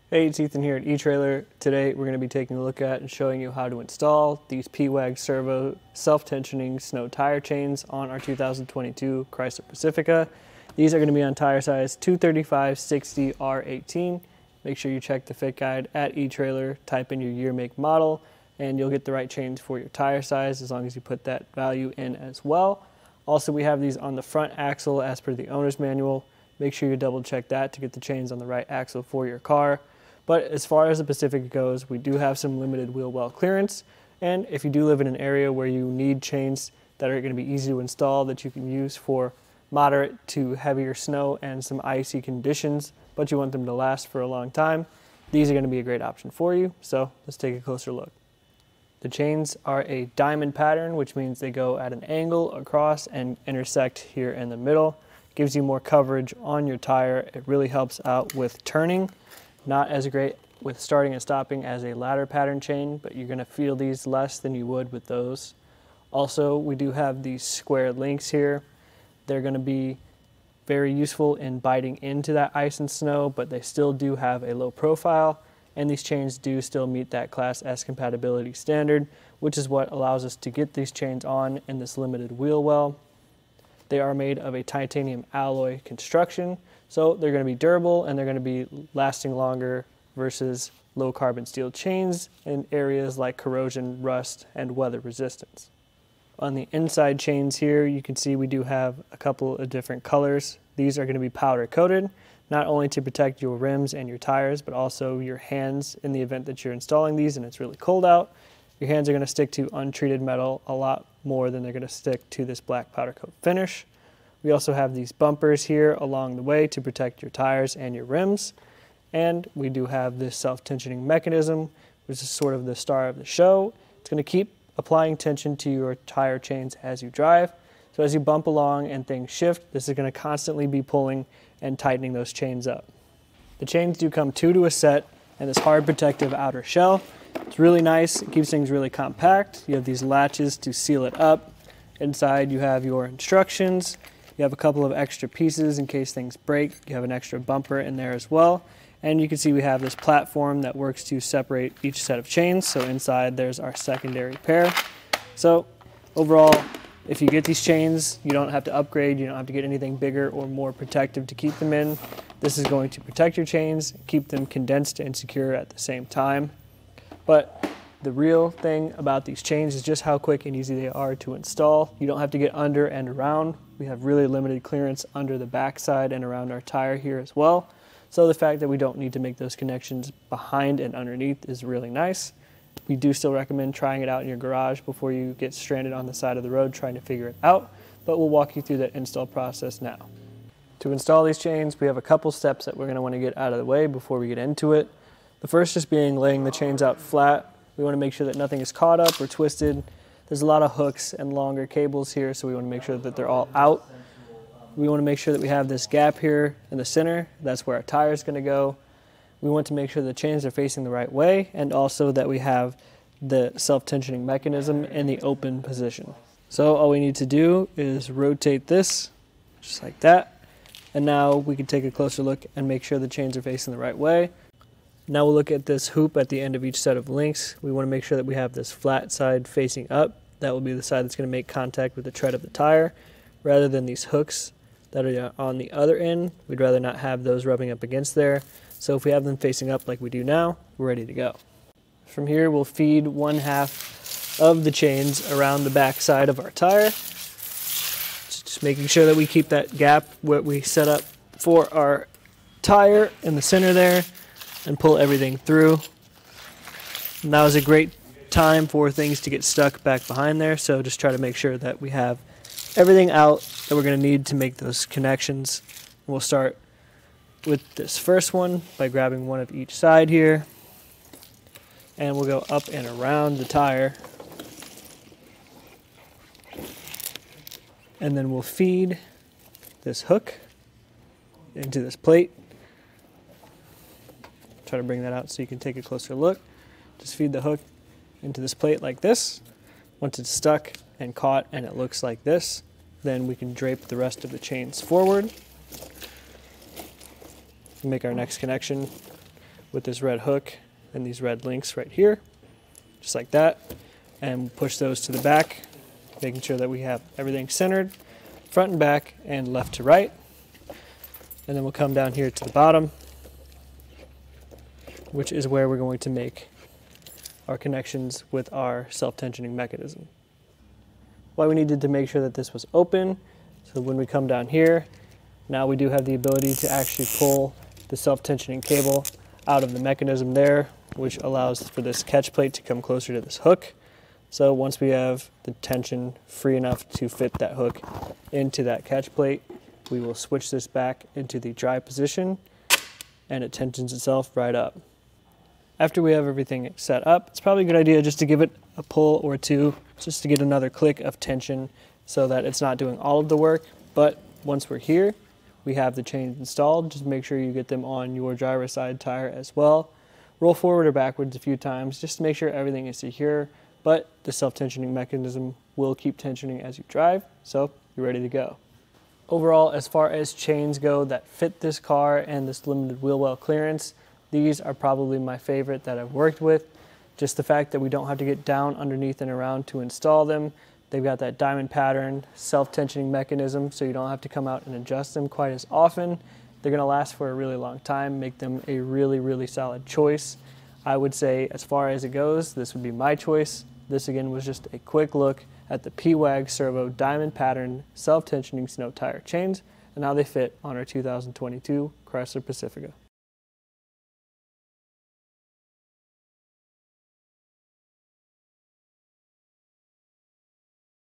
Hey, it's Ethan here at eTrailer. Today we're going to be taking a look at and showing you how to install these Pewag Servo self-tensioning snow tire chains on our 2022 Chrysler Pacifica. These are going to be on tire size 235/60R18. Make sure you check the fit guide at eTrailer, type in your year, make, model, and you'll get the right chains for your tire size as long as you put that value in as well. Also, we have these on the front axle as per the owner's manual. Make sure you double check that to get the chains on the right axle for your car. But as far as the Pacifica goes, we do have some limited wheel well clearance. And if you do live in an area where you need chains that are going to be easy to install that you can use for moderate to heavier snow and some icy conditions, but you want them to last for a long time, these are going to be a great option for you. So let's take a closer look. The chains are a diamond pattern, which means they go at an angle across and intersect here in the middle. Gives you more coverage on your tire. It really helps out with turning. Not as great with starting and stopping as a ladder pattern chain, but you're going to feel these less than you would with those. Also, we do have these square links here. They're going to be very useful in biting into that ice and snow, but they still do have a low profile, and these chains do still meet that Class S compatibility standard, which is what allows us to get these chains on in this limited wheel well. They are made of a titanium alloy construction, so they're going to be durable and they're going to be lasting longer versus low carbon steel chains in areas like corrosion, rust, and weather resistance. On the inside chains here, you can see we do have a couple of different colors. These are going to be powder coated, not only to protect your rims and your tires, but also your hands in the event that you're installing these and it's really cold out. Your hands are going to stick to untreated metal a lot more than they're going to stick to this black powder coat finish. We also have these bumpers here along the way to protect your tires and your rims. And we do have this self-tensioning mechanism, which is sort of the star of the show. It's going to keep applying tension to your tire chains as you drive. So as you bump along and things shift, this is going to constantly be pulling and tightening those chains up. The chains do come two to a set and this hard protective outer shell. It's really nice. It keeps things really compact. You have these latches to seal it up. Inside you have your instructions. You have a couple of extra pieces in case things break. You have an extra bumper in there as well. And you can see we have this platform that works to separate each set of chains. So inside there's our secondary pair. So overall, if you get these chains, you don't have to upgrade. You don't have to get anything bigger or more protective to keep them in. This is going to protect your chains, keep them condensed and secure at the same time. But the real thing about these chains is just how quick and easy they are to install. You don't have to get under and around. We have really limited clearance under the backside and around our tire here as well. So the fact that we don't need to make those connections behind and underneath is really nice. We do still recommend trying it out in your garage before you get stranded on the side of the road trying to figure it out, but we'll walk you through that install process now. To install these chains, we have a couple steps that we're going to want to get out of the way before we get into it. The first just being laying the chains out flat. We want to make sure that nothing is caught up or twisted. There's a lot of hooks and longer cables here, so we want to make sure that they're all out. We want to make sure that we have this gap here in the center. That's where our tire is going to go. We want to make sure the chains are facing the right way and also that we have the self-tensioning mechanism in the open position. So all we need to do is rotate this just like that. And now we can take a closer look and make sure the chains are facing the right way. Now we'll look at this hoop at the end of each set of links. We want to make sure that we have this flat side facing up. That will be the side that's going to make contact with the tread of the tire rather than these hooks that are on the other end. We'd rather not have those rubbing up against there. So if we have them facing up like we do now, we're ready to go. From here, we'll feed 1/2 of the chains around the back side of our tire. Just making sure that we keep that gap what we set up for our tire in the center there and pull everything through. Now is a great time for things to get stuck back behind there, so just try to make sure that we have everything out that we're going to need to make those connections. We'll start with this first one by grabbing one of each side here, and we'll go up and around the tire, and then we'll feed this hook into this plate. Try to bring that out so you can take a closer look. Just feed the hook into this plate like this. Once it's stuck and caught and it looks like this, then we can drape the rest of the chains forward. Make our next connection with this red hook and these red links right here, just like that, and push those to the back, making sure that we have everything centered, front and back, and left to right. And then we'll come down here to the bottom, which is where we're going to make our connections with our self-tensioning mechanism. Why we needed to make sure that this was open, so when we come down here, now we do have the ability to actually pull the self-tensioning cable out of the mechanism there, which allows for this catch plate to come closer to this hook. So once we have the tension free enough to fit that hook into that catch plate, we will switch this back into the dry position and it tensions itself right up. After we have everything set up, it's probably a good idea just to give it a pull or two, just to get another click of tension so that it's not doing all of the work. But once we're here, we have the chains installed. Just make sure you get them on your driver's side tire as well. Roll forward or backwards a few times just to make sure everything is secure, but the self-tensioning mechanism will keep tensioning as you drive, so you're ready to go. Overall, as far as chains go that fit this car and this limited wheel well clearance, these are probably my favorite that I've worked with. Just the fact that we don't have to get down underneath and around to install them. They've got that diamond pattern, self-tensioning mechanism, so you don't have to come out and adjust them quite as often. They're gonna last for a really long time, make them a really, really solid choice. I would say, as far as it goes, this would be my choice. This again was just a quick look at the Pewag Servo diamond pattern self-tensioning snow tire chains and how they fit on our 2022 Chrysler Pacifica.